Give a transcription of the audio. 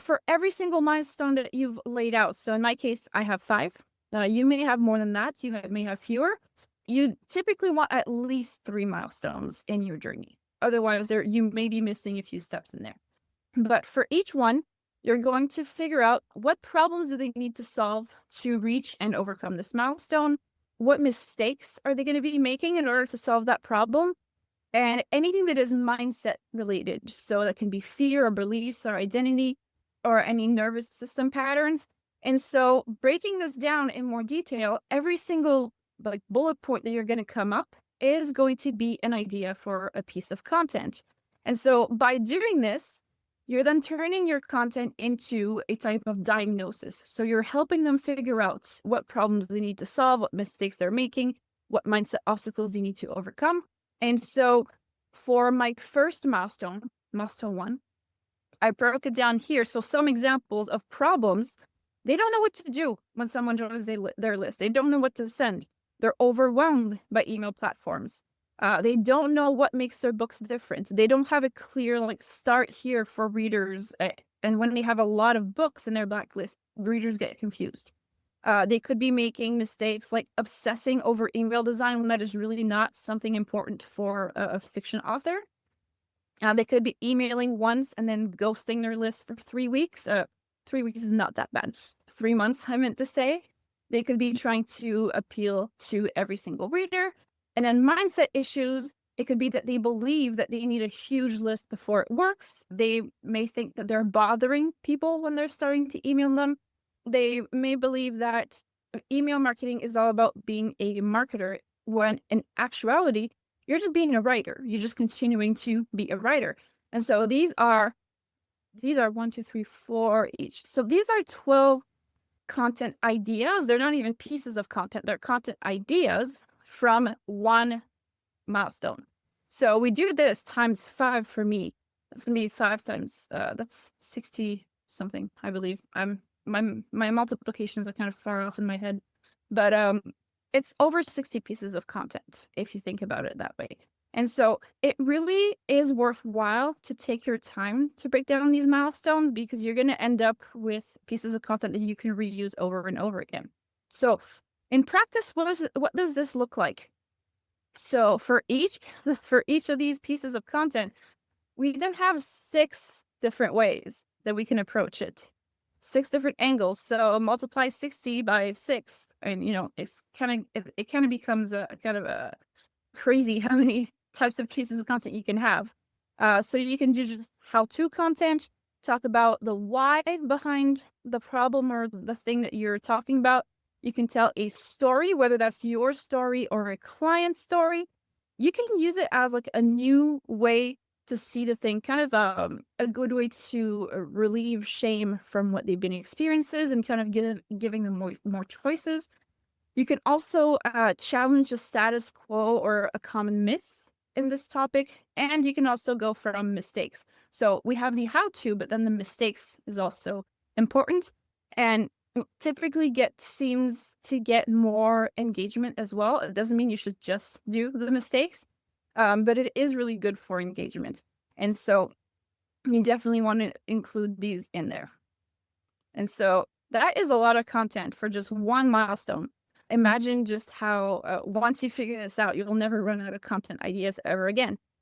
for every single milestone that you've laid out, so in my case, I have 5. You may have more than that. May have fewer. You typically want at least 3 milestones in your journey. Otherwise, you may be missing a few steps in there. But for each one, you're going to figure out what problems do they need to solve to reach and overcome this milestone. What mistakes are they going to be making in order to solve that problem? And anything that is mindset related. So that can be fear or beliefs or identity or any nervous system patterns. And so breaking this down in more detail, every single bullet point that you're going to come up is going to be an idea for a piece of content. And so by doing this, you're then turning your content into a type of diagnosis. So you're helping them figure out what problems they need to solve, what mistakes they're making, what mindset obstacles they need to overcome. And so for my first milestone 1, I broke it down here. So some examples of problems. They don't know what to do when someone joins their list. They don't know what to send. They're overwhelmed by email platforms. They don't know what makes their books different. They don't have a clear start here for readers. And when they have a lot of books in their blacklist, readers get confused. They could be making mistakes like obsessing over email design when that is really not something important for a fiction author. They could be emailing once and then ghosting their list for 3 weeks. 3 weeks is not that bad. 3 months, I meant to say. They could be trying to appeal to every single reader. And then mindset issues, it could be that they believe that they need a huge list before it works. They may think that they're bothering people when they're starting to email them. They may believe that email marketing is all about being a marketer, when in actuality, you're just being a writer. You're just continuing to be a writer. And so these are 1, 2, 3, 4 each. So these are 12 content ideas. They're not even pieces of content. They're content ideas from one milestone. So we do this times 5 for me. That's going to be 5 times, that's 60 something, I believe. My multiplications are kind of far off in my head, but it's over 60 pieces of content if you think about it that way. And so it really is worthwhile to take your time to break down these milestones, because you're going to end up with pieces of content that you can reuse over and over again. So in practice, what does this look like? So for each of these pieces of content, we then have 6 different ways that we can approach it. 6 different angles. So multiply 60 by 6, and it's it kind of becomes a kind of a crazy how many types of pieces of content you can have. So you can do just how-to content, talk about the why behind the problem or the thing that you're talking about. You can tell a story, whether that's your story or a client's story. You can use it as a new way to see the thing, kind of a good way to relieve shame from what they've been experiences and kind of giving them more choices. You can also challenge the status quo or a common myth in this topic, and you can also go from mistakes. So we have the how-to, but then the mistakes is also important, and typically seems to get more engagement as well. It doesn't mean you should just do the mistakes, but it is really good for engagement. And so you definitely want to include these in there. And so that is a lot of content for just one milestone. Imagine just how once you figure this out, you'll never run out of content ideas ever again.